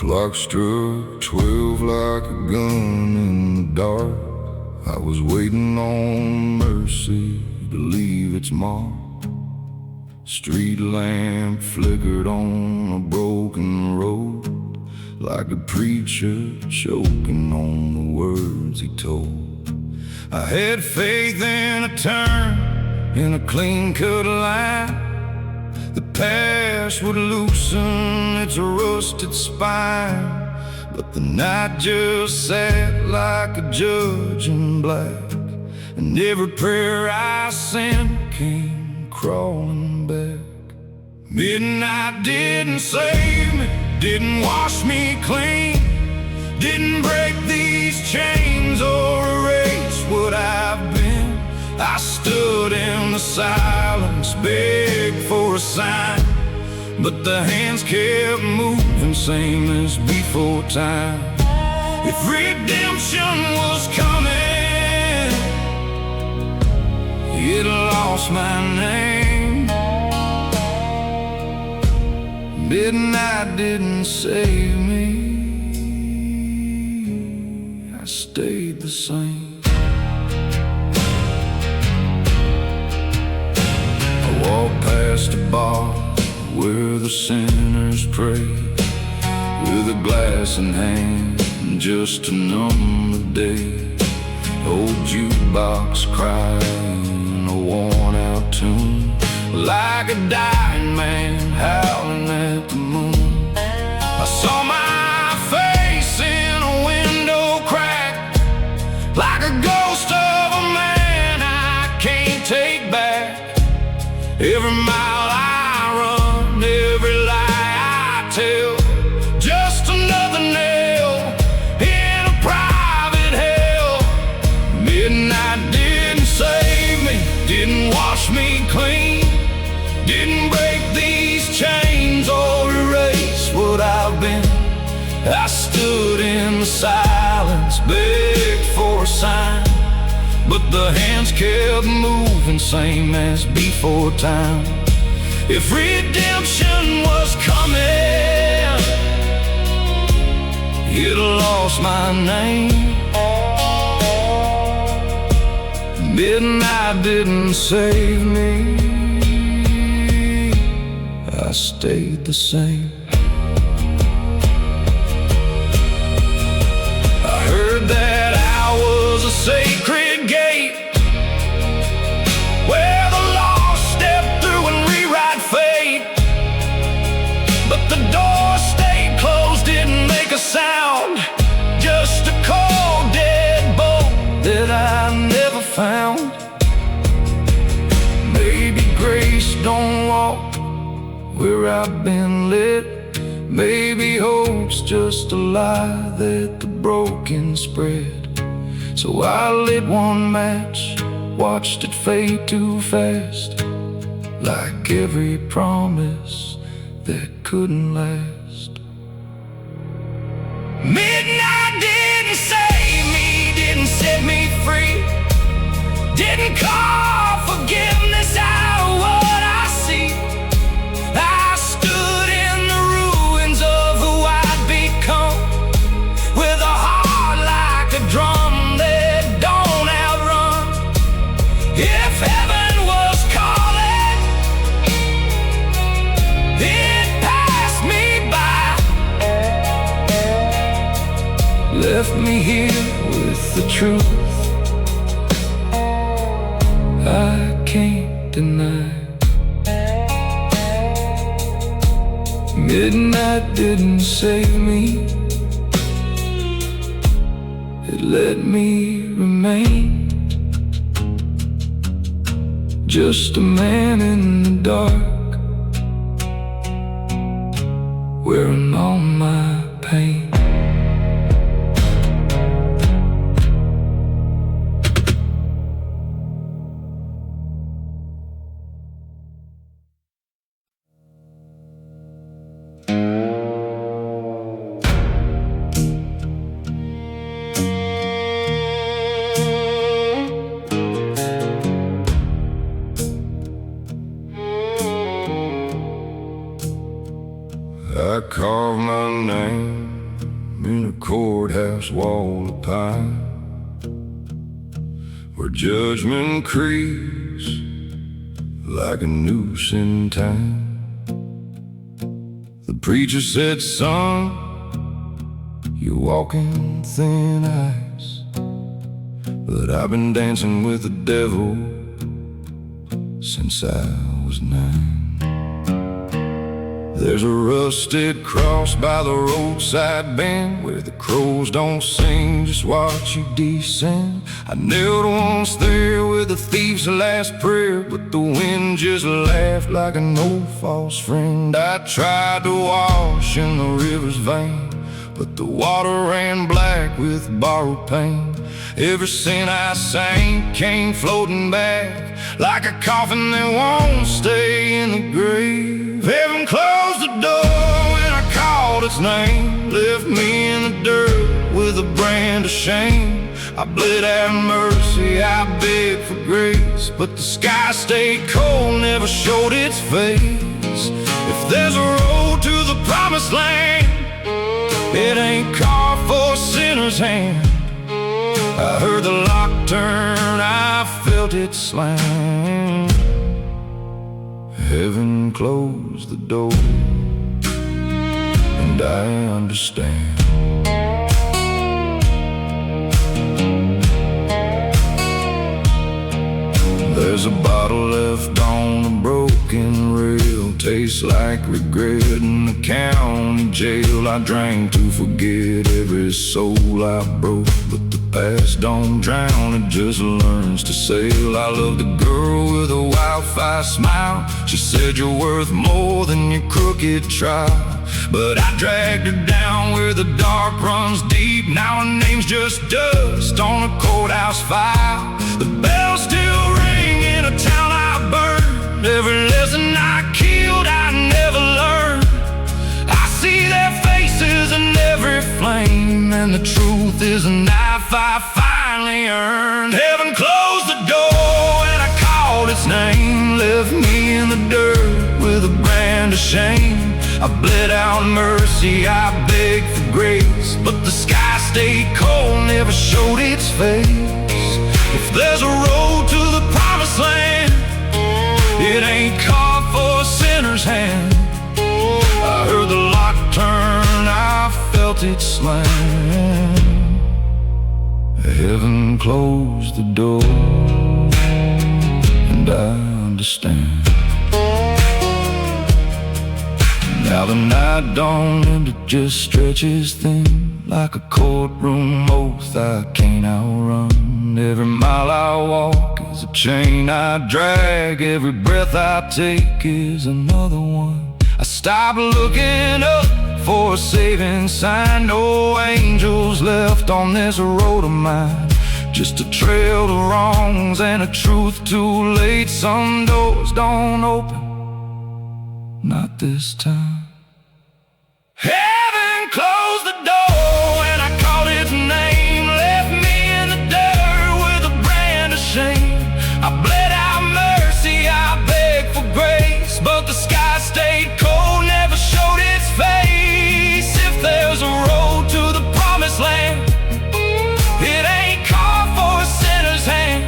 Clock struck 12 like a gun in the dark. I was waiting on mercy, believe it's marked. Street lamp flickered on a broken road, like a preacher choking on the words he told. I had faith in a turn, in a clean-cut line. The past would loosen its rusted spine, but the night just sat like a judge in black, and every prayer I sent came crawling back. Midnight didn't save me, didn't wash me clean, didn't break these chains or erase what I've been. I stood in the silence, begged for a sign, but the hands kept moving, same as before time. If redemption was coming, it lost my name. Midnight didn't save me, I stayed the same. Walk past a bar where the sinners pray, with a glass in hand just to numb the day. Old jukebox crying a worn-out tune, like a dying man howling at the moon. I saw my face in a window crack, like a ghost of a man I can't take back. Every mile I run, every lie I tell, just another nail in a private hell. Midnight didn't save me, didn't wash me clean, didn't break these chains or erase what I've been. I stood in the silence, begged for a sign, but the hands kept moving, same as before time. If redemption was coming, it lost my name. Midnight didn't save me, I stayed the same. I heard that I was a sacred gate, where the lost step through and rewrite fate. But the door stayed closed, didn't make a sound, just a cold dead bolt that I never found. Maybe grace don't walk where I've been lit, maybe hope's just a lie that the broken spread. So I lit one match, watched it fade too fast, like every promise that couldn't last. Midnight didn't save me, didn't set me free, didn't call forgiveness out of what I see. I stood in the ruins of who I'd become, with a heart like a drum that don't outrun. If heaven was calling, it passed me by, left me here with the truth I can't deny. Midnight didn't save me, it let me remain, just a man in the dark, wearing all my pain. I carved my pine, where judgment creeps like a noose in time. The preacher said, son, you're walking thin ice, but I've been dancing with the devil since I was 9. There's a rusted cross by the roadside bend where the crows don't sing, just watch you descend. I knelt once there with the thief's last prayer, but the wind just laughed like an old false friend. I tried to wash in the river's vein, but the water ran black with borrowed pain. Every sin I sang came floating back like a coffin that won't stay in the grave. Heaven closed the door when I called its name, left me in the dirt with a brand of shame. I bled out mercy, I begged for grace, but the sky stayed cold, never showed its face. If there's a road to the promised land, it ain't carved for a sinner's hand. I heard the lock turn, I felt it slam. Heaven closed the door, and I understand. There's a bottle left on a broken rail, tastes like regret in the county jail. I drank to forget every soul I broke, but the past don't drown, it just learns to sail. I loved a girl with a wildfire smile. She said you're worth more than your crooked trial, but I dragged her down where the dark runs deep. Now her name's just dust on a courthouse file. The bells still ring in a town I burned. Every lesson I killed I never learned. I see their faces in every flame, and the truth is a knife I finally earned. Heaven closed the door and I called its name, left me in the dirt with a brand of shame. I bled out mercy, I begged for grace, but the sky stayed cold, never showed its face. If there's a road to the promised land, it ain't carved for a sinner's hand. I heard the lock turn, I felt it slam. Heaven closed the door, and I understand. Now the night dawned and it just stretches thin, like a courtroom oath I can't outrun. Every mile I walk is a chain I drag, every breath I take is another one. I stop looking up for a saving sign, no angels left on this road of mine, just a trail to wrongs and a truth too late. Some doors don't open, not this time. Heaven closed the door and I called its name, left me in the dirt with a brand of shame. I bled out mercy, I begged for grace, but the sky stayed cold, never showed its face. If there's a road to the promised land, it ain't carved for a sinner's hand.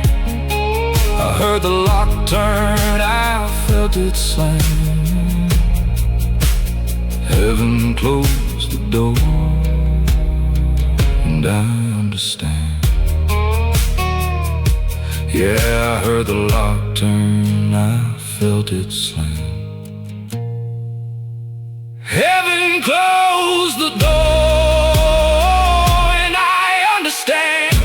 I heard the lock turn, I felt it slam. Heaven closed the door, and I understand. Yeah, I heard the lock turn, I felt it slam. Heaven closed the door, and I understand.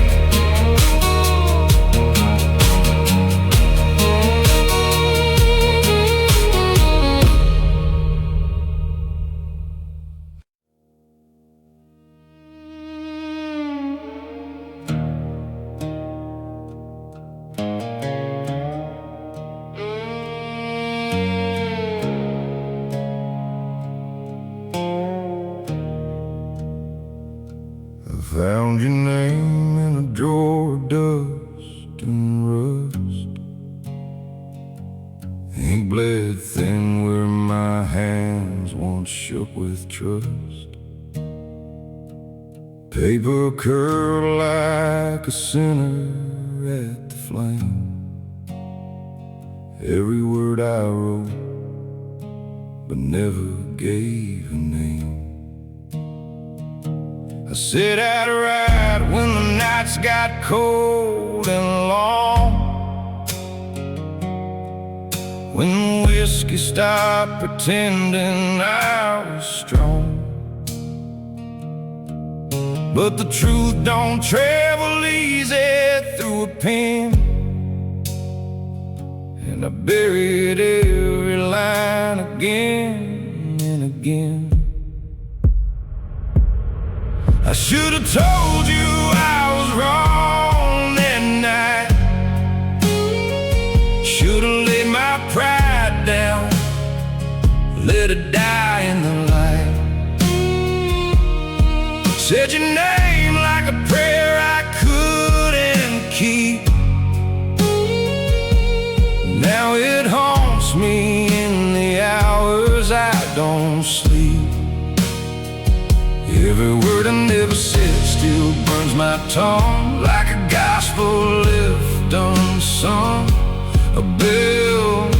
Found your name in a drawer of dust and rust. Ink bled thin where my hands once shook with trust. Paper curled like a sinner at the flame. Every word I wrote, but never gave a name. I said I'd write when the nights got cold and long, when the whiskey stopped pretending I was strong. But the truth don't travel easy through a pen, and I buried every line again and again. I should have told you I was wrong that night. Should have laid my pride down, let it die in the light. Said your name like a prayer I couldn't keep. Now it haunts me in the hours I don't sleep. Every word I never said still burns my tongue, like a gospel left unsung, a bell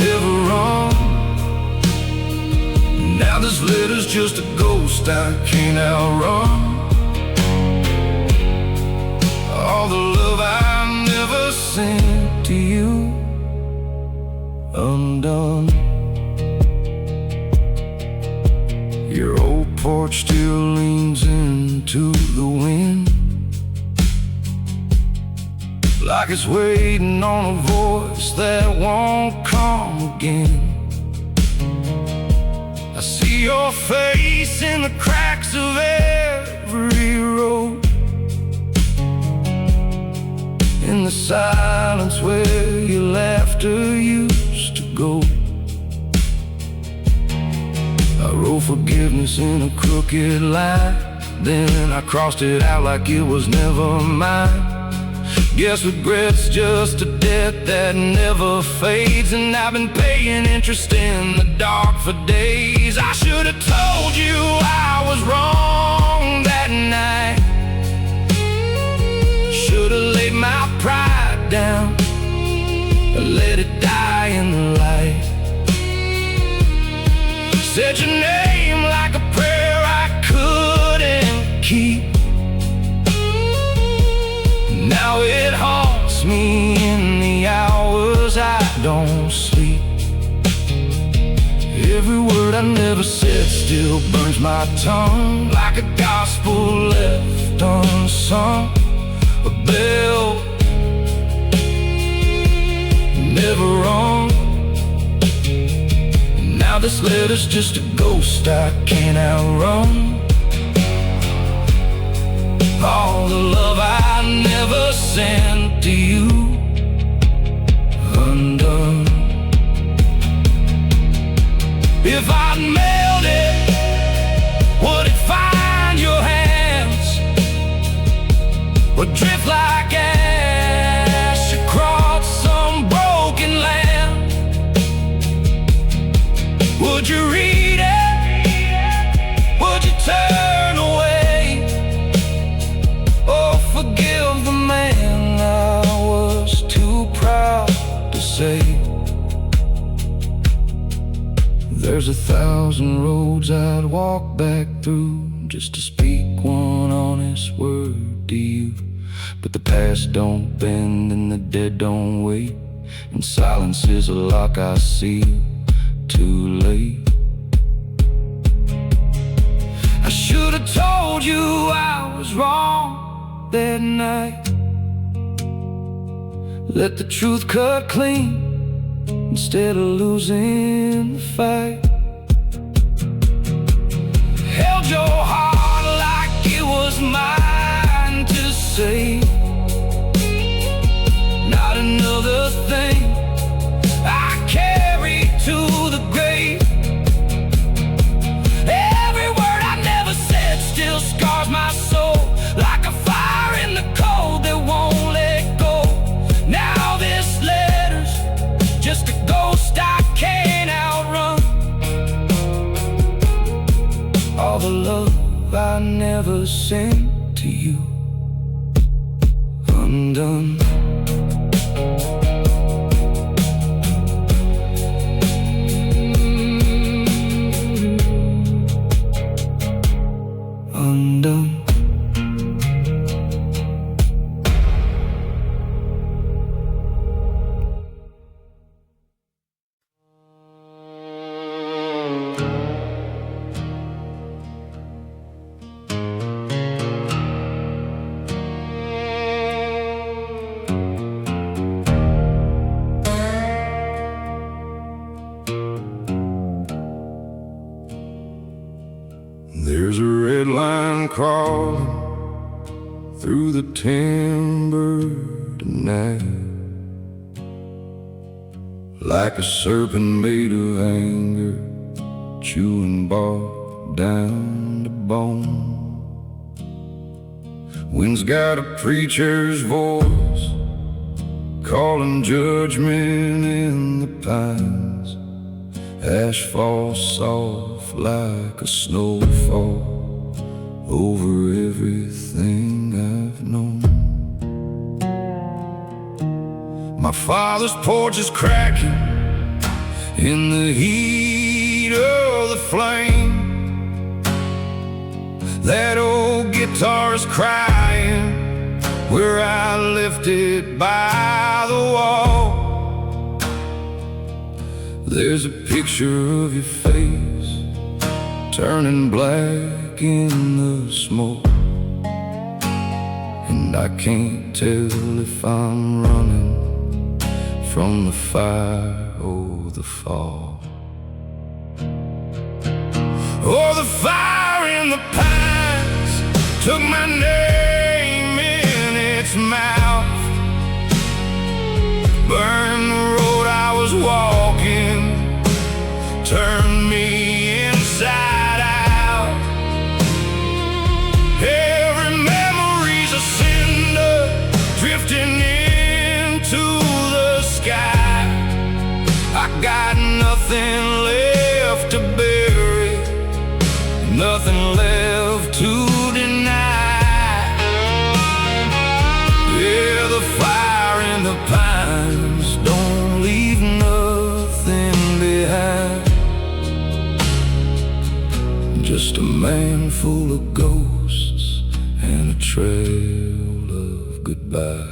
never rung. Now this letter's just a ghost I can't outrun. All the love I never sent to you, undone. Your old porch still leans into the wind, like it's waiting on a voice that won't come again. I see your face in the cracks of every road, in the silence where your laughter used to go. I wrote forgiveness in a crooked line, then I crossed it out like it was never mine. Guess regret's just a debt that never fades, and I've been paying interest in the dark for days. I should have told you I was wrong that night. Should have laid my pride down and let it die in the light. Said your name like a prayer I couldn't keep. Now it haunts me in the hours I don't sleep. Every word I never said still burns my tongue, like a gospel left unsung, a bell never rung. Now this letter's just a ghost I can't outrun. All the love I never sent to you, undone. If I'd mailed it, would it find your hands, or drift like ash across some broken land? Would you read it? Would you turn away, or forgive the man I was too proud to say? There's 1,000 roads I'd walk back through just to speak one honest word to you. But the past don't bend and the dead don't wait, and silence is a lock I seal too late. I should have told you I was wrong that night. Let the truth cut clean instead of losing the fight. Held your heart like it was mine to save, not another thing I carry to the grave. Every word I never said still scars my soul, like a fire in the cold that won't let go. Now this letter's just a ghost I can't outrun. All the love sent to you, undone. Undone. There's a red line crawling through the timber tonight, like a serpent made of anger, chewing bark down to bone. Wind's got a preacher's voice, calling judgment in the pines. Ash falls soft like a snowfall over everything I've known. My father's porch is cracking in the heat of the flame. That old guitar is crying where I left it by the wall. There's a picture of your face turning black in the smoke, and I can't tell if I'm running from the fire or the fall. Oh, the fire in the pines took my name in its mouth, burned the road I was walking, turned me inside out. Every memory's a cinder drifting into the sky. I got nothing left to bury, nothing left to deny. Yeah, the fire in the pines don't leave nothing behind. Just a man full of ghosts and a trail of goodbye.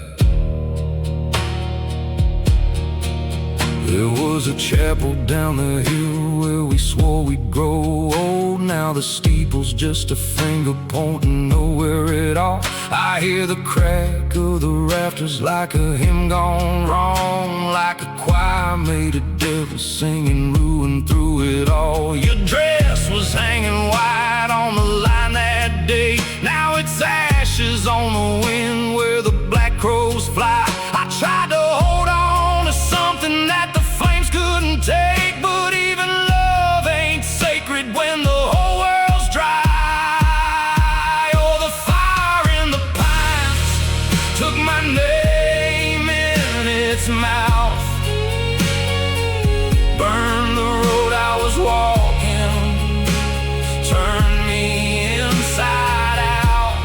There was a chapel down the hill where we swore we'd grow old. Now the steeple's just a finger pointing nowhere at all. I hear the crack of the rafters like a hymn gone wrong, like a choir made a devil singing, ruin through it all. Your dress was hanging white on the line that day. Now it's ashes on the wind where the black crows fly. I tried to hold on to something that the flames couldn't take, but even love ain't sacred when the whole world's dry. Oh, the fire in the pines took my name in its mouth, burned the road I was walking, turned me inside out.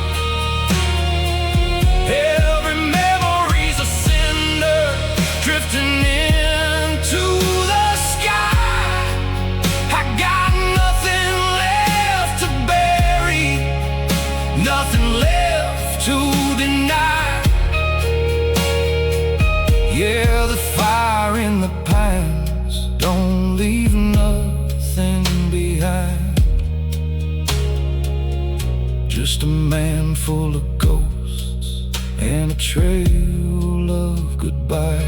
Every memory's a cinder drifting into the sky. I got nothing left to bury, nothing left to deny. Yeah, the fire in the pines don't leave nothing behind. Just a man full of ghosts and a trail of goodbye.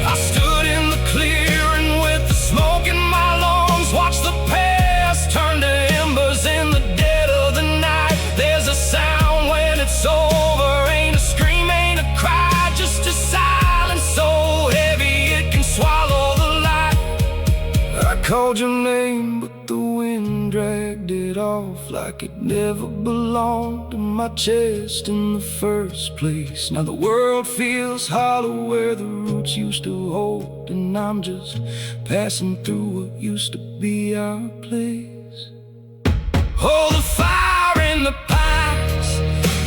I stood in the clearing with the smoke in my lungs, watched the past turn to embers in the dead of the night. There's a sound when it's over, ain't a scream, ain't a cry, just a silence so heavy it can swallow the light. I called your name, but the wind dragged it off like it never belonged to my chest in the first place. Now the world feels hollow where the roots used to hold, and I'm just passing through what used to be our place. Oh, the fire in the pines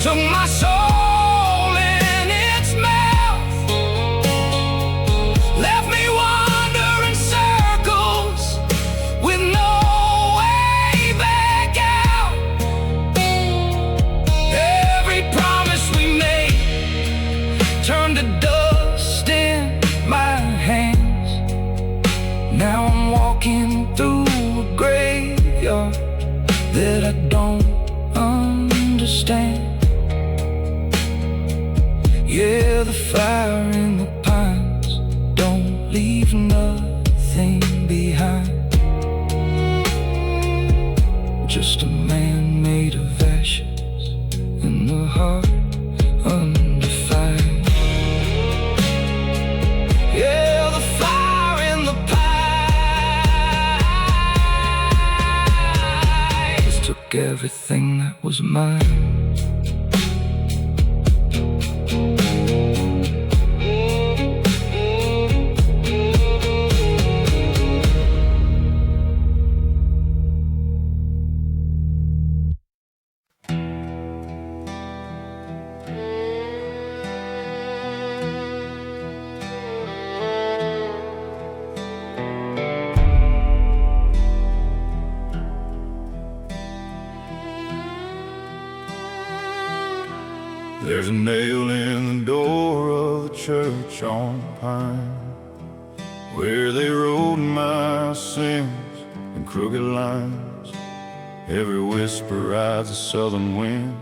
took my soul in its mouth, left me wandering circles with no way back out. Every promise we made turned to dust in my hands. Now I'm walking through a graveyard that I don't understand. Yeah, the fire in the pines don't leave nothing behind. Just a man made of ashes and the heart undefined. Yeah, the fire in the pines took everything that was mine. There's a nail in the door of the church on Pine, where they wrote my sins in crooked lines. Every whisper rides a southern wind,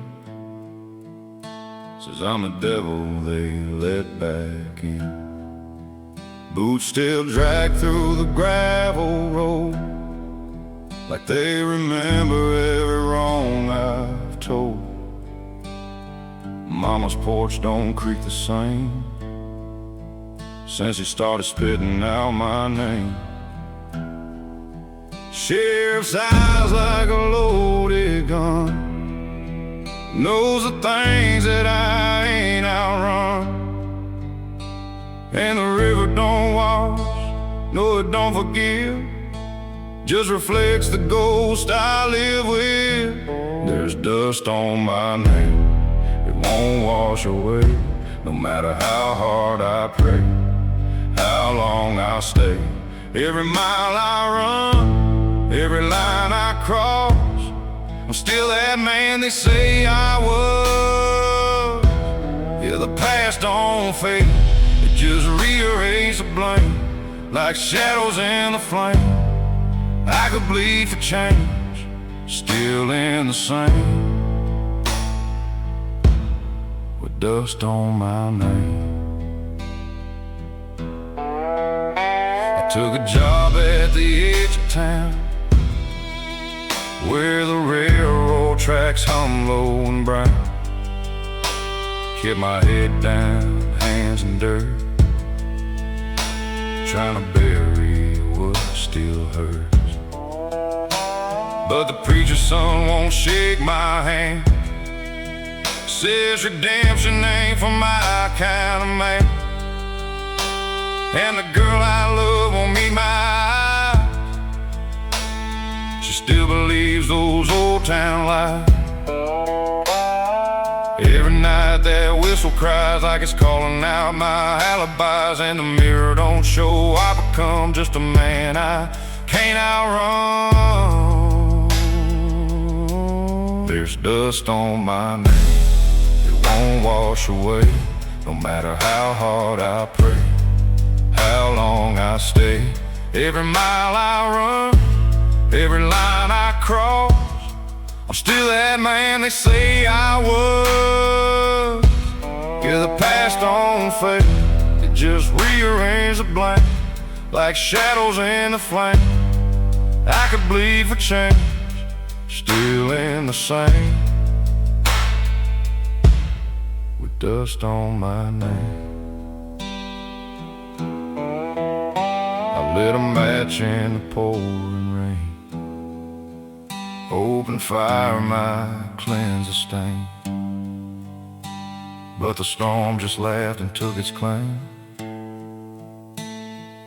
says I'm a devil they let back in. Boots still drag through the gravel road, like they remember every wrong I've told. Mama's porch don't creak the same since he started spitting out my name. Sheriff's eyes like a loaded gun, knows the things that I ain't outrun. And the river don't wash, no it don't forgive, just reflects the ghost I live with. There's dust on my name, it won't wash away, no matter how hard I pray, how long I'll stay. Every mile I run, every line I cross, I'm still that man they say I was. Yeah, the past don't fade, it just rearranges the blame, like shadows in the flame. I could bleed for change, still in the same, with dust on my name. I took a job at the edge of town, where the railroad tracks hum low and brown. Kept my head down, hands in dirt, trying to bury what still hurts. But the preacher's son won't shake my hand, says redemption ain't for my kind of man. And the girl I love won't meet my eyes, she still believes those old town lies. Every night that whistle cries like it's calling out my alibis, and the mirror don't show I become just a man I can't outrun. There's dust on my name, it won't wash away, no matter how hard I pray, how long I stay. Every mile I run, every line I cross, I'm still that man they say I was. Yeah, the past don't fade, it just rearranges the blame, like shadows in the flame. I could bleed for change, still in the same, with dust on my name. I lit a match in the pouring rain, open fire might cleanse the stain, but the storm just laughed and took its claim,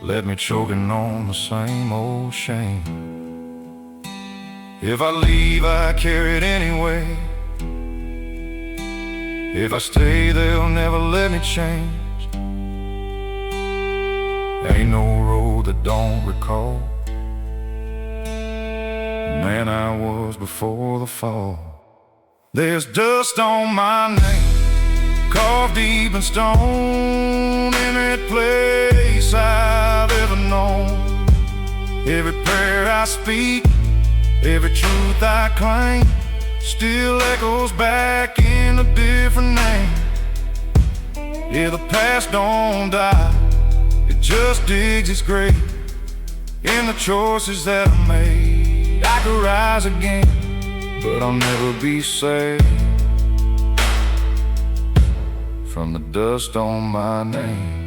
left me choking on the same old shame. If I leave, I carry it anyway. If I stay, they'll never let me change. Ain't no road that don't recall the man I was before the fall. There's dust on my name, carved deep in stone, in every place I've ever known. Every prayer I speak, every truth I claim, still echoes back in a different name. Yeah, the past don't die, it just digs its grave in the choices that I made. I could rise again, but I'll never be saved from the dust on my name.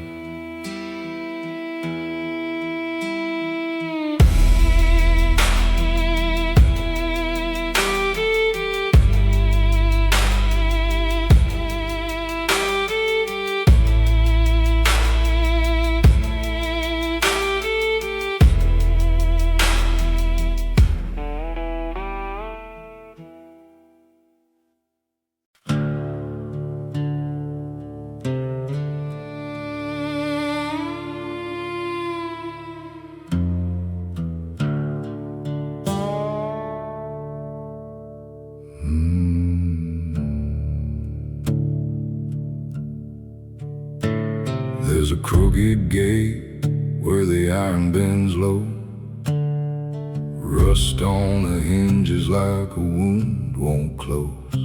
There's a crooked gate where the iron bends low, rust on the hinges like a wound won't close.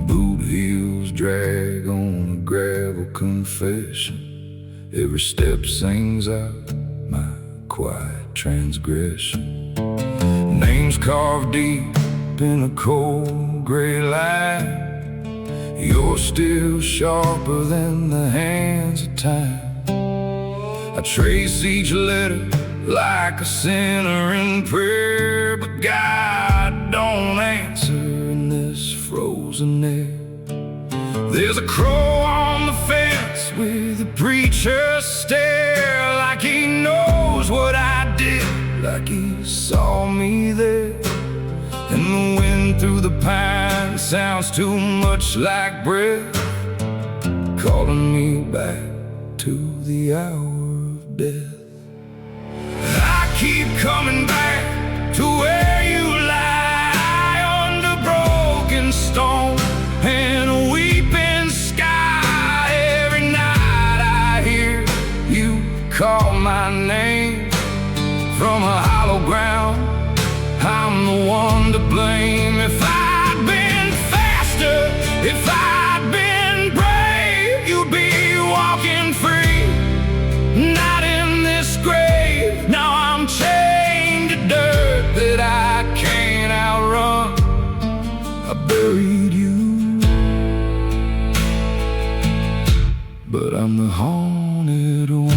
Boot heels drag on a gravel confession, every step sings out my quiet transgression. Names carved deep in a cold gray line, you're still sharper than the hands of time. I trace each letter like a sinner in prayer, but God don't answer in this frozen air. There's a crow on the fence with a preacher's stare, like he knows what I did, like he saw me there. And the wind through the pines sounds too much like breath, calling me back to the hour of death. I keep coming back to where you lie, under broken stone and a weeping sky. Every night I hear you call my name from a hollow ground. I'm the one to blame. If I'd been faster, if I'd been brave, you'd be walking free, not in this grave. Now I'm chained to dirt that I can't outrun. I buried you, but I'm the haunted one.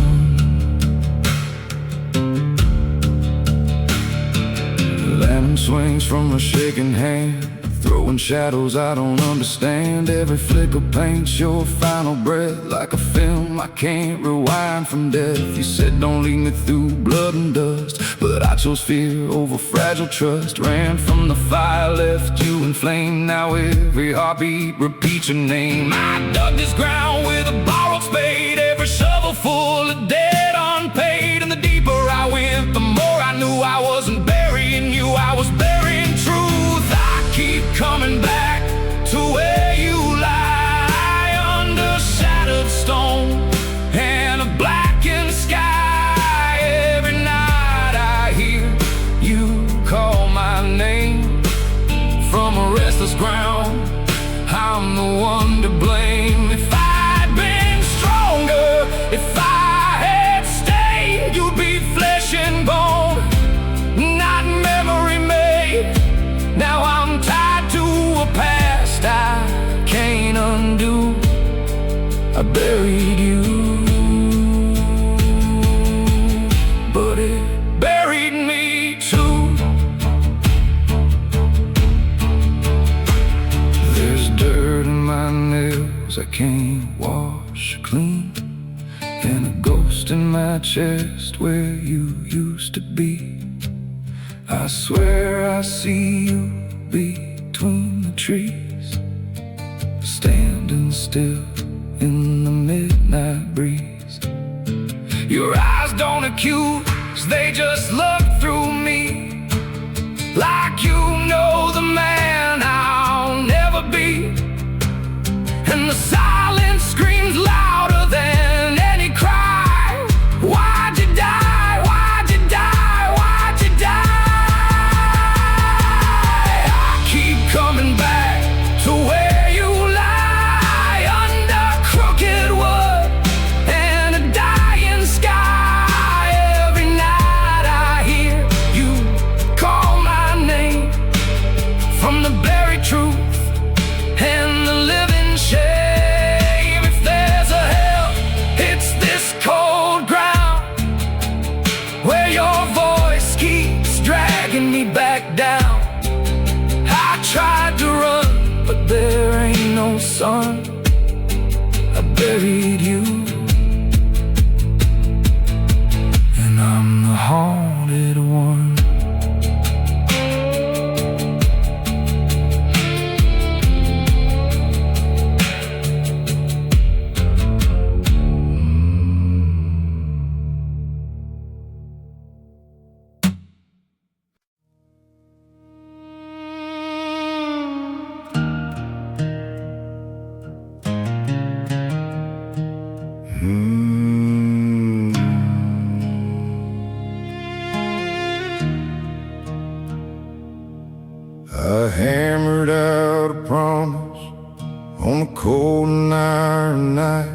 Swings from a shaking hand, throwing shadows I don't understand. Every flicker paints your final breath like a film I can't rewind from death. You said don't lead me through blood and dust, but I chose fear over fragile trust. Ran from the fire, left you in flame. Now every heartbeat repeats your name. I dug this ground with a borrowed spade, every shovel full of debt unpaid. And the deeper I went, the more I knew I wasn't burying you, I was burying truth. I keep coming back to where you lie, under shattered stone and a blackened sky. Every night I hear you call my name from a restless ground. I'm the one to blame. If I'd been stronger, if I had stayed, you'd be flesh and bone, not memory made. Now I'm tied to a past I can't undo. I buried you, but it buried me too. There's dirt in my nails I can't wash clean, and a ghost in my chest where you used to be. I swear I see you between the trees, standing still in the midnight breeze. Your eyes don't accuse, they just look through me, like you know the man I'll never be. And the silence screams louder than any cry. Why'd you die? Why'd you die? Why'd you die? I keep coming back to where you lie, under crooked wood and a dying sky. Every night I hear you call my name, from the buried truth and the living shame. If there's a hell, it's this cold ground, where your voice keeps dragging me back down. I tried to run, but there ain't no sun. I buried you, and I'm the haunted one. I hammered out a promise on a cold and iron night.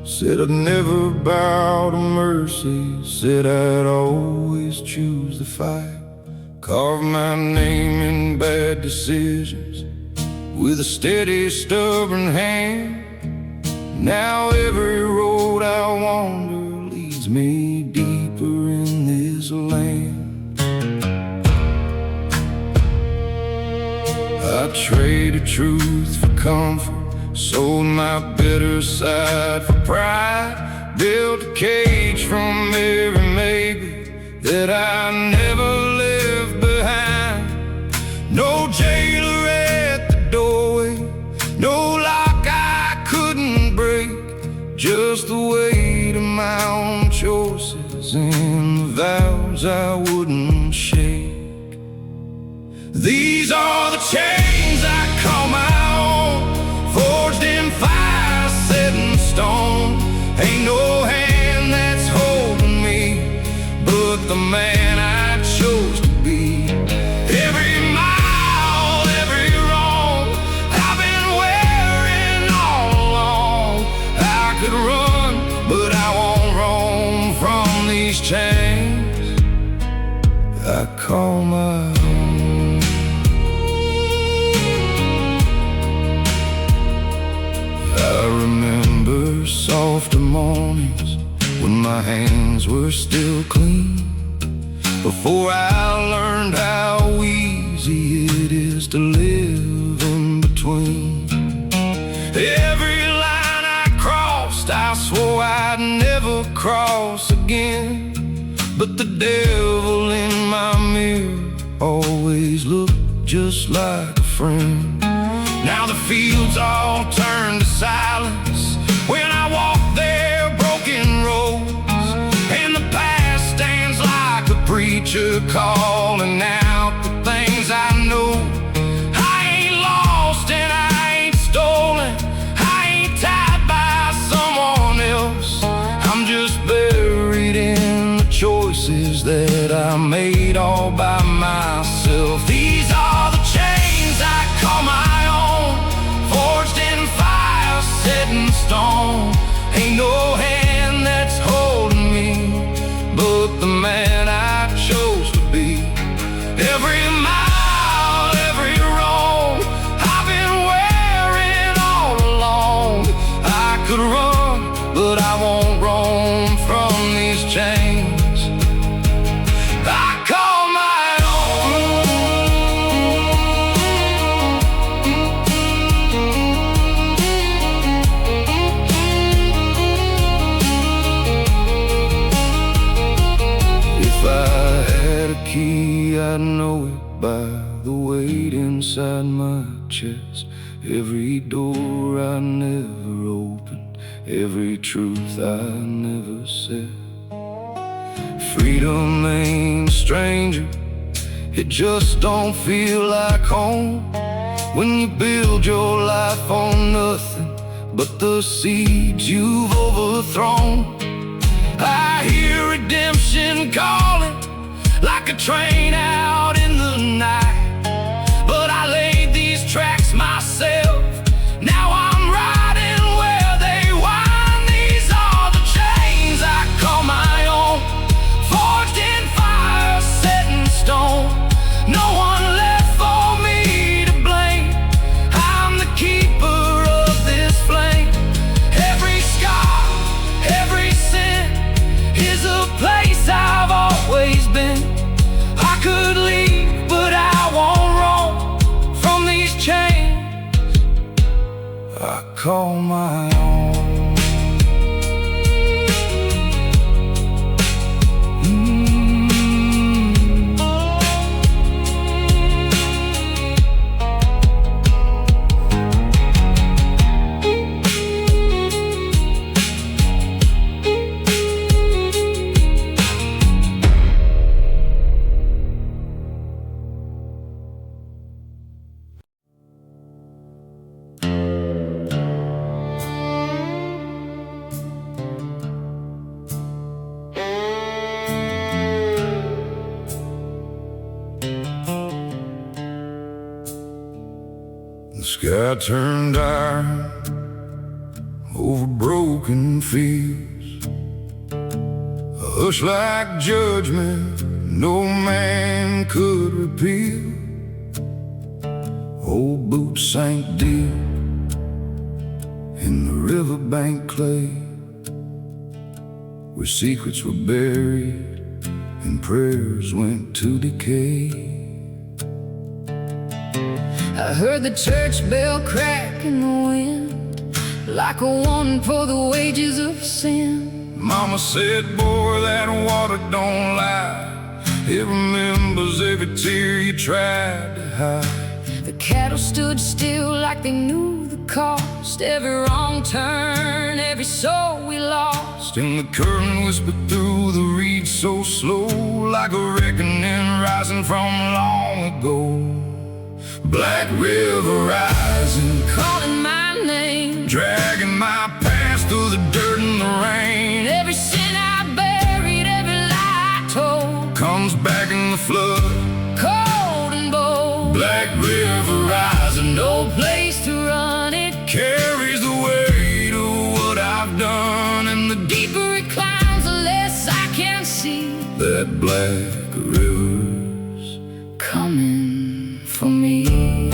Said I'd never bow to mercy, said I'd always choose the fight. Carved my name in bad decisions with a steady, stubborn hand. Now every road I wander leads me deeper in this land. I traded truth for comfort, sold my better side for pride, built a cage from every maybe that I never left behind. No jailer at the doorway, no lock I couldn't break, just the weight of my own choices and the vows I wouldn't shake. These are the chains I call my own, forged in fire, set in stone. Ain't no hand that's holding me but the man I chose to be. Every mile, every wrong I've been wearing all along. I could run, but I won't roam from these chains I call my own. I remember softer mornings when my hands were still clean, before I learned how easy it is to live in between. Every line I crossed, I swore I'd never cross again, but the devil in my mirror always looked just like a friend. Now the fields all turn to silence when I walk their broken roads, and the past stands like a preacher calling out the things I know. I ain't lost and I ain't stolen, I ain't tied by someone else. I'm just buried in the choices that I made all by myself. These are the chains I call my own, forged in fire, set in stone. Ain't no hand that's holding me but the man I chose to be. Every mile, every road I've been wearing all along. I could run, but I won't roam from these chains I call my own. I'd know it by the weight inside my chest. Every door I never opened, every truth I never said. Freedom ain't a stranger, it just don't feel like home. When you build your life on nothing but the seeds you've overthrown. I hear redemption calling like a train out in the night, but I laid these tracks myself. Now I'm riding where they wind. These are the chains I call my own, forged in fire, set in stone. No one left for me to blame. I'm the keeper of this flame. Every scar, every sin is a place I've always been. I could leave, but I won't roam from these chains I call my own. The sky turned iron over broken fields, a hush like judgment no man could repeal. Old boots sank deep in the riverbank clay, where secrets were buried and prayers went to decay. I heard the church bell crack in the wind, like a warning for the wages of sin. Mama said, boy, that water don't lie. It remembers every tear you tried to hide. The cattle stood still like they knew the cost, every wrong turn, every soul we lost. And the curtain whispered through the reeds so slow, like a reckoning rising from long ago. Black river rising, calling my name, dragging my past through the dirt and the rain. Every sin I buried, every lie I told, comes back in the flood, cold and bold. Black river rising, no place to run, it carries the weight of what I've done. and the deeper it climbs, the less I can see. That black river's coming for me.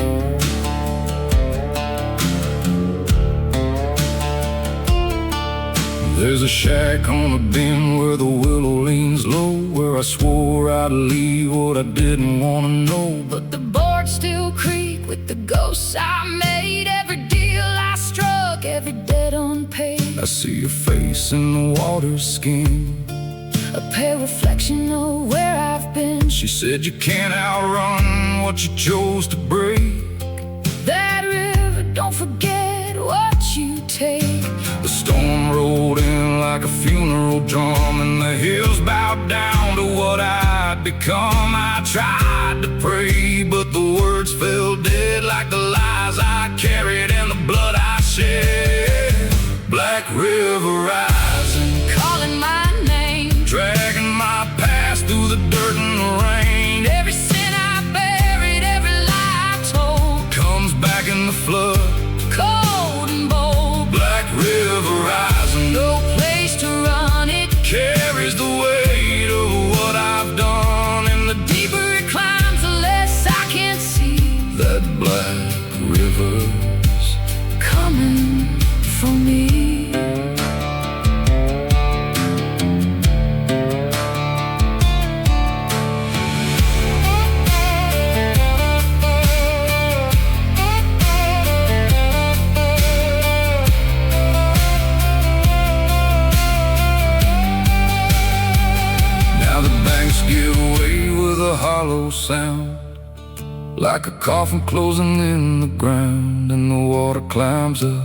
There's a shack on a bend where the willow leans low, where I swore I'd leave what I didn't want to know. But the boards still creak with the ghosts I made, every deal I struck, every debt unpaid. I see your face in the water's skin, a pale reflection of where I've been. She said you can't outrun what you chose to break. That river, don't forget what you take. The storm rolled in like a funeral drum, and the hills bowed down to what I'd become. I tried to pray, but the words fell dead, like the lies I carried and the blood I shed. Black river rising, calling my name, dragging my past through the dirt and the rain. Every sin I buried, every lie I told, comes back in the flood, cold and bold. Black river rising, no place to run, it carries the weight of what I've done. And the deeper it climbs, the less I can see. That black river's sound, like a coffin closing in the ground, and the water climbs up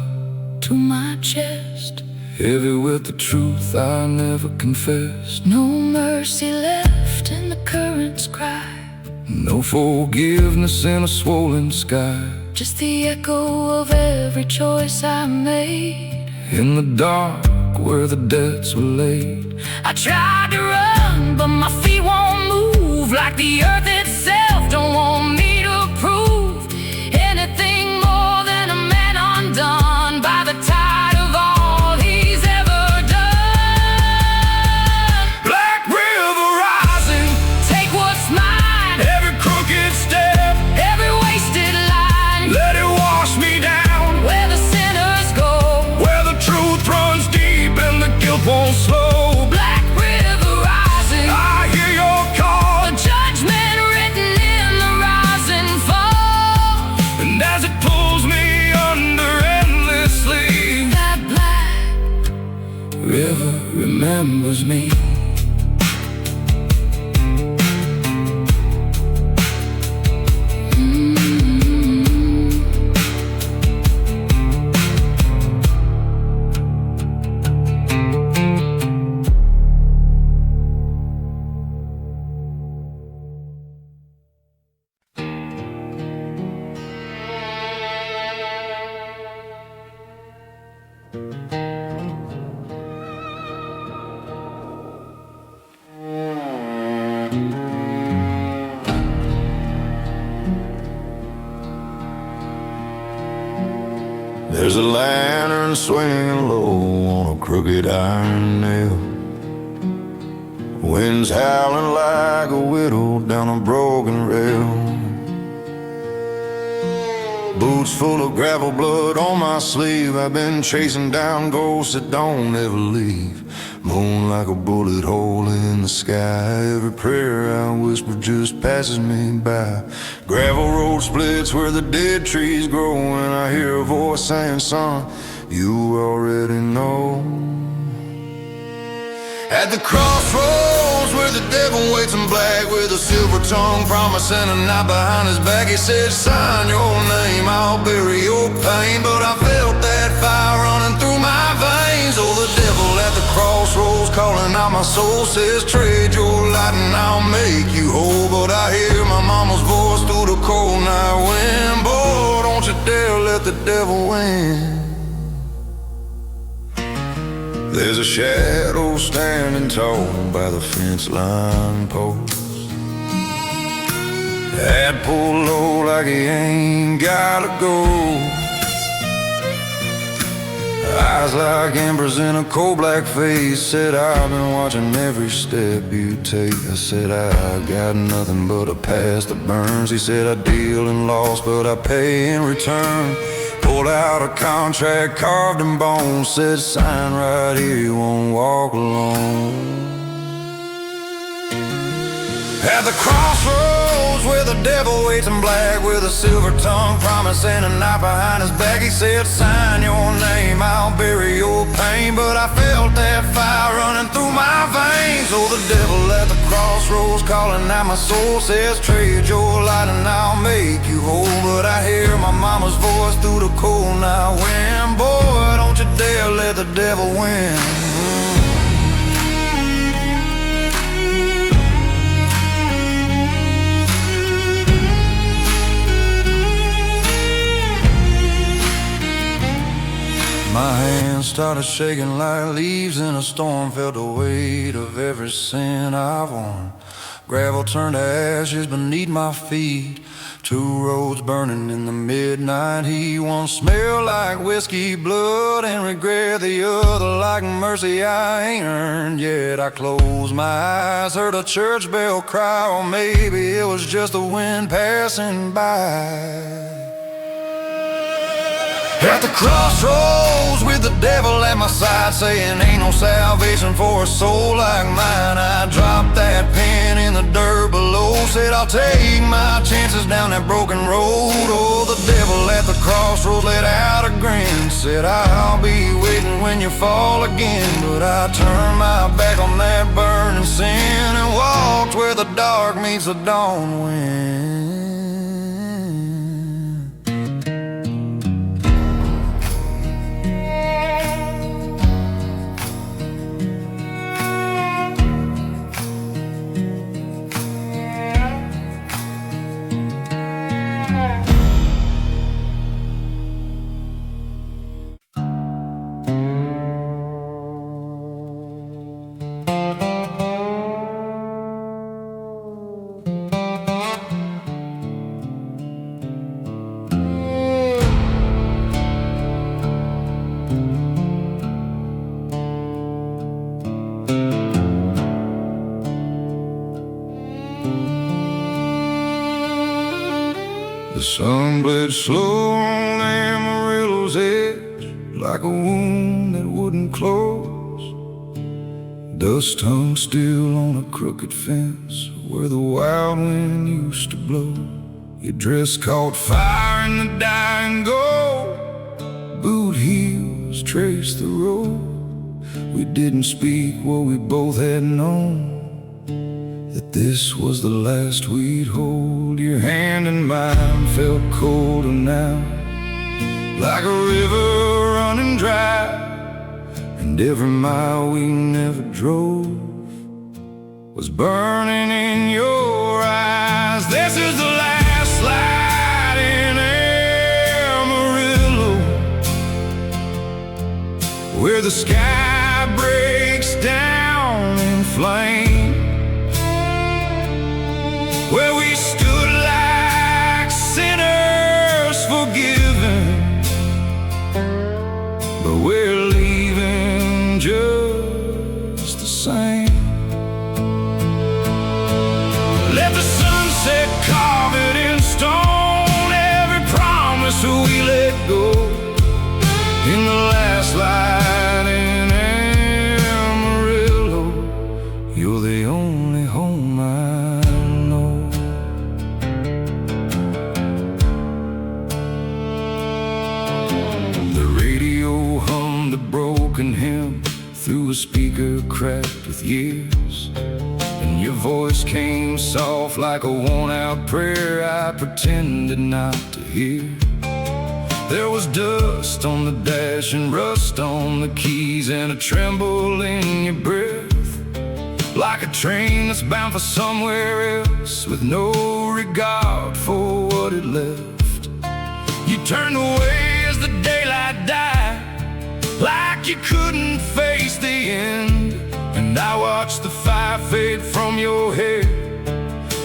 to my chest, heavy with the truth I never confessed. no mercy left in the current's cry, no forgiveness in a swollen sky, just the echo of every choice I made. in the dark where the debts were laid. I tried to run, but my feet won't move, like the earth itself don't want me to prove anything more than a man undone by the tide of all he's ever done. Black river rising, Take what's mine, every crooked step, every wasted line, let it wash me down, where the sinners go, where the truth runs deep and the guilt won't slow. Black river rising, I hear your call, a judgment written in the rise and fall. and as it pulls me under endlessly, That black river remembers me. There's a lantern swinging low on a crooked iron nail. Wind's howling like a widow down a broken rail. Boots full of gravel, blood on my sleeve. I've been chasing down ghosts that don't ever leave. Moon like a bullet hole in the sky. Every prayer I whisper just passes me by. Gravel road splits where the dead trees grow, and I hear a voice saying, son, you already know. At the crossroads where the devil waits in black, with a silver tongue promising a knife behind his back, he said, sign your name, I'll bury your pain. But I felt that fire running through my veins. Oh, the devil at the crossroads calling out my soul, says, trade your light and I'll make you whole. But I hear my mama's voice through the cold night wind, boy, don't you dare let the devil win. There's a shadow standing tall by the fence line post. Head pulled low like he ain't gotta go. Eyes like embers in a cold black face. Said, I've been watching every step you take. I said, I got nothing but a past that burns. He said, I deal in loss but I pay in return. Pulled out a contract carved in bone, said, sign right here, you won't walk alone. At the crossroads where the devil waits in black, with a silver tongue promising a knife behind his back, he said, sign your name, I'll bury your pain. But I felt that fire running through my veins. Oh, the devil at the crossroads calling out my soul, says, trade your light and I'll make you whole. But I hear my mama's voice through the cold night wind, boy, don't you dare let the devil win. My hands started shaking like leaves in a storm. Felt the weight of every sin I've worn. Gravel turned to ashes beneath my feet. Two roads burning in the midnight heat. One smelled like whiskey, blood, and regret. The other like mercy I ain't earned yet. I closed my eyes, heard a church bell cry, or maybe it was just the wind passing by. At the crossroads with the devil at my side, saying ain't no salvation for a soul like mine. I dropped that pen in the dirt below, said I'll take my chances down that broken road. Oh, the devil at the crossroads let out a grin, said I'll be waiting when you fall again. But I turned my back on that burning sin and walked where the dark meets the dawn wind. The sun bled slow on Amarillo's edge, like a wound that wouldn't close. Dust hung still on a crooked fence where the wild wind used to blow. Your dress caught fire in the dying gold. Boot heels traced the road. We didn't speak what we both had known, that this was the last we'd hold. Your hand in mine felt colder now, like a river running dry. And every mile we never drove was burning in your eyes. This is the last light in Amarillo, where the sky breaks down in flame, where we stood like sinners forgiven, but we're leaving just the same. Let the sunset carve it in stone, every promise we let go. In the last light in Amarillo, you're the only home I know. The radio hummed a broken hymn through a speaker cracked with years, and your voice came soft like a worn-out prayer I pretended not to hear. There was dust on the dash and rust on the keys and a tremble in your breath, like a train that's bound for somewhere else with no regard for what it left. You turned away as the daylight died, like you couldn't face the end. And I watched the fire fade from your head,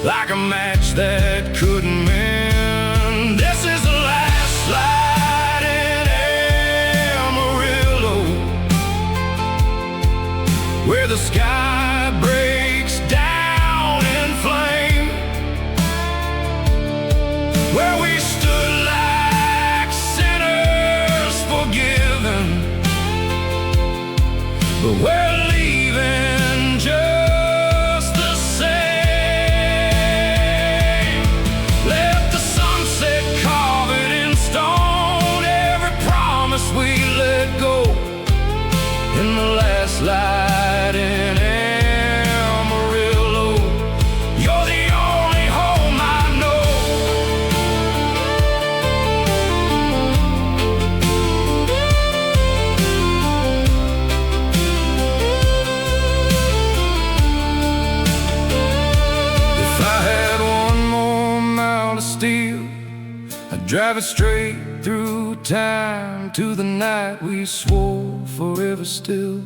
like a match that couldn't mend. This is the last light in Amarillo, where the sky breaks down in flame, where we stood like sinners forgiven, but we're leaving just the same. Let the sunset carve it in stone, every promise we let go. In the last light in Amarillo, you're the only home I know. If I had one more mile to steal, I'd drive it straight through time to the night we swore forever still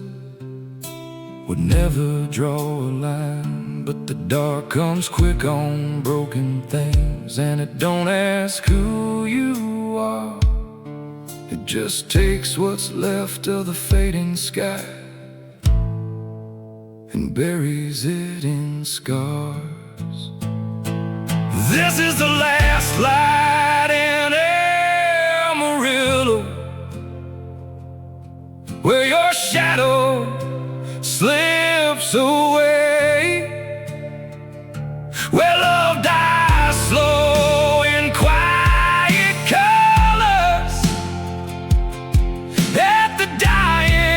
would never draw a line. But the dark comes quick on broken things, and it don't ask who you are. It just takes what's left of the fading sky and buries it in scars. This is the last light in Amarillo, where your shadow slips away, where love dies slow in quiet colors at the dying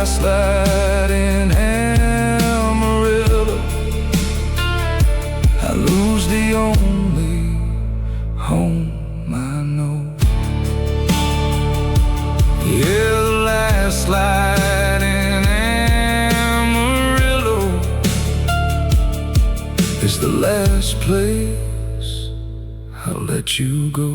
last light in Amarillo, I lose the only home I know. Yeah, the last light in Amarillo is the last place I'll let you go.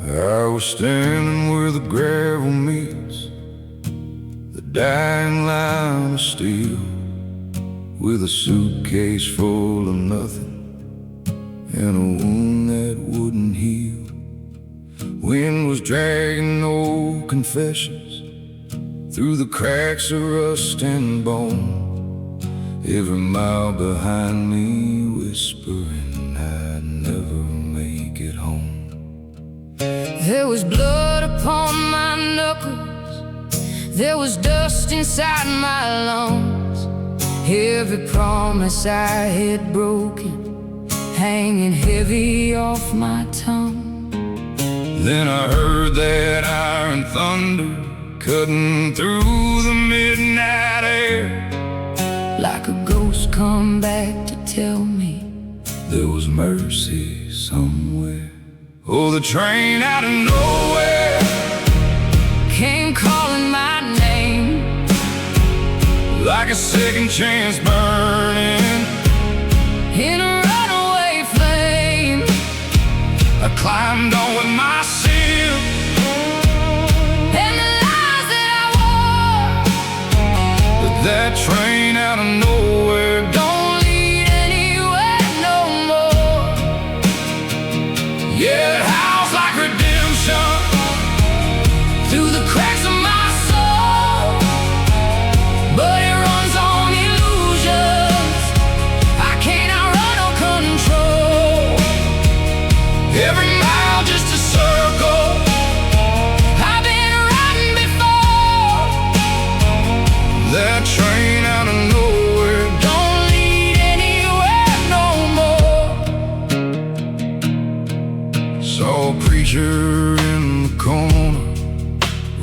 I was standing where the gravel meets the dying line of steel, with a suitcase full of nothing and a wound that wouldn't heal. Wind was dragging old confessions through the cracks of rust and bone, every mile behind me whispering I'd never make it home. There was blood upon my knuckles, there was dust inside my lungs, every promise I had broken hanging heavy off my tongue. Then I heard that iron thunder cutting through the midnight air, like a ghost come back to tell me there was mercy somewhere. Oh, the train out of nowhere came calling my name, like a second chance burning in a runaway flame. I climbed on with my sin And the lies that I wore, but that train out of nowhere don't lead anywhere no more. yeah, it howls like redemption Through the cracks of my soul, but it runs on illusions I can't outrun or control. every mile just a circle. I've been riding before, That train out of nowhere don't lead anywhere no more. saw a preacher in the corner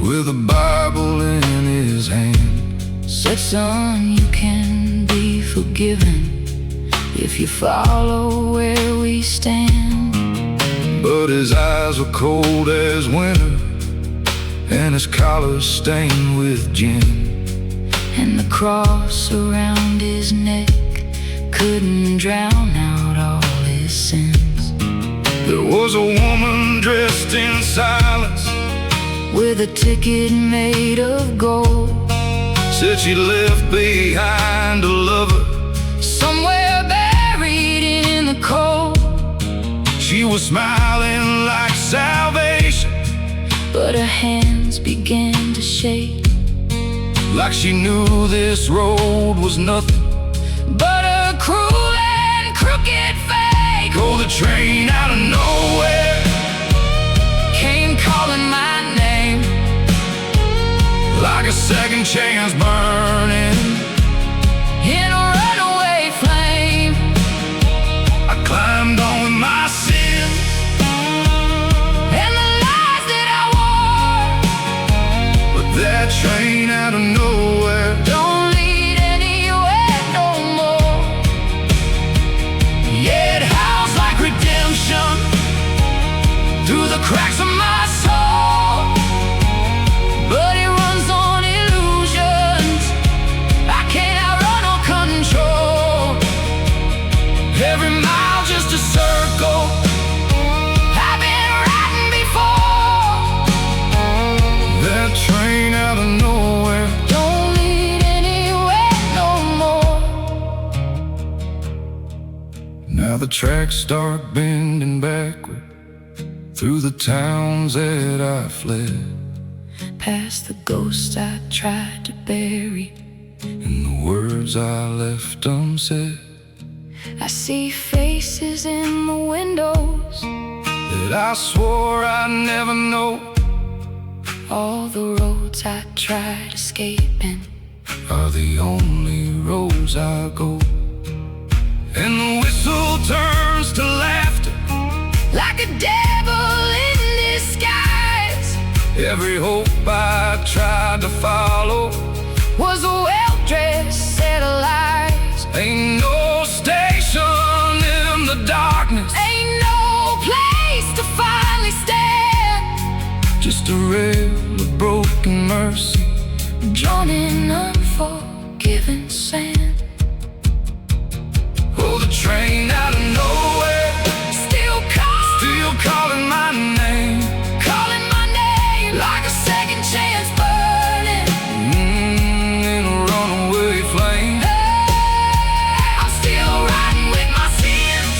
with a Bible in his hand. Said, son, you can be forgiven if you follow where we stand. But his eyes were cold as winter, and his collar stained with gin. And the cross around his neck couldn't drown out all his sins. There was a woman dressed in silence, With a ticket made of gold, said she left behind a lover. somewhere buried in the cold. She was smiling like salvation, But her hands began to shake, like she knew this road was nothing but a cruel and crooked fate. oh, the train out of nowhere Came calling my name, like a second chance burning in a runaway flame. I climbed on with my sin And the lies that I wore, but that train out of nowhere don't lead anywhere no more. yeah, it howls like redemption through the cracks of my soul, But it runs on illusions I can't outrun or control. every mile just a circle. I've been riding before, That train out of nowhere don't lead anywhere no more. now the tracks start bending backward through the towns that I fled. past the ghosts I tried to bury, and the words I left unsaid. I see faces in the windows That I swore I'd never know. all the roads I tried escaping Are the only roads I go. And the whistle turns to laughter, like a devil in disguise. every hope I tried to follow Was a well-dressed set of lies. ain't no station in the darkness, Ain't no place to finally stand, just a rail of broken mercy drawn in unforgiven sand. Oh, the train out of nowhere, Still calling my name, calling my name, like a second chance burning. in a runaway flame. Hey, I'm still riding with my sins.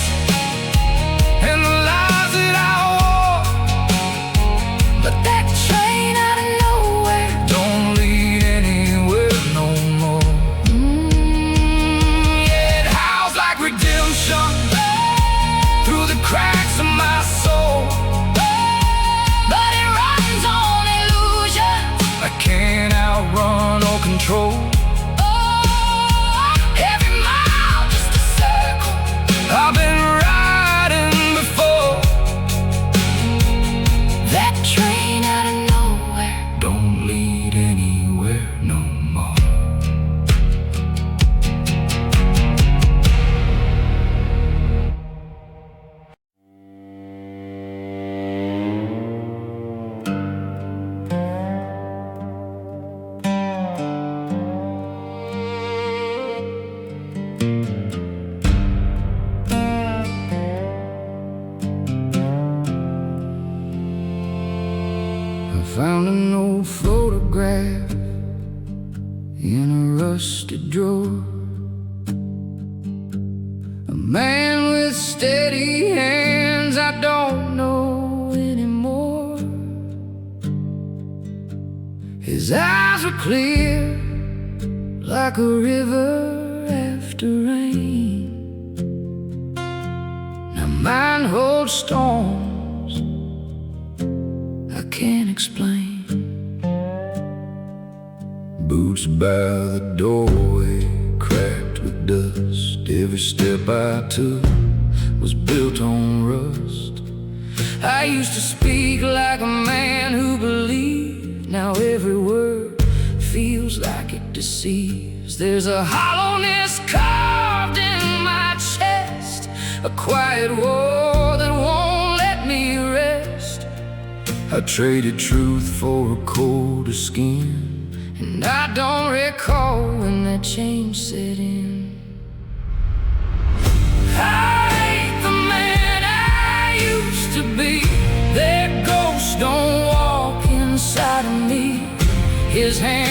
And the lies that I wore But that train out of nowhere don't lead anywhere no more. yeah, It howls like redemption through the cracks of my soul. but it runs on illusion. I can't outrun or control. Every mile just a circle. I've been riding before. That train out of nowhere Don't lead anywhere no more. I found an old photograph in a rusty drawer. A man with steady hands I don't know anymore. His eyes were clear like a river after rain. Now mine holds storms I can't explain. Boots by the doorway, cracked with dust. Every step I took was built on rust. I used to speak like a man who believed. Now every word feels like it deceives. There's a hollowness carved in my chest, a quiet war that won't let me rest. I traded truth for a colder skin, and I don't recall when that change set in. I ain't the man I used to be. That ghost don't walk inside of me. His hand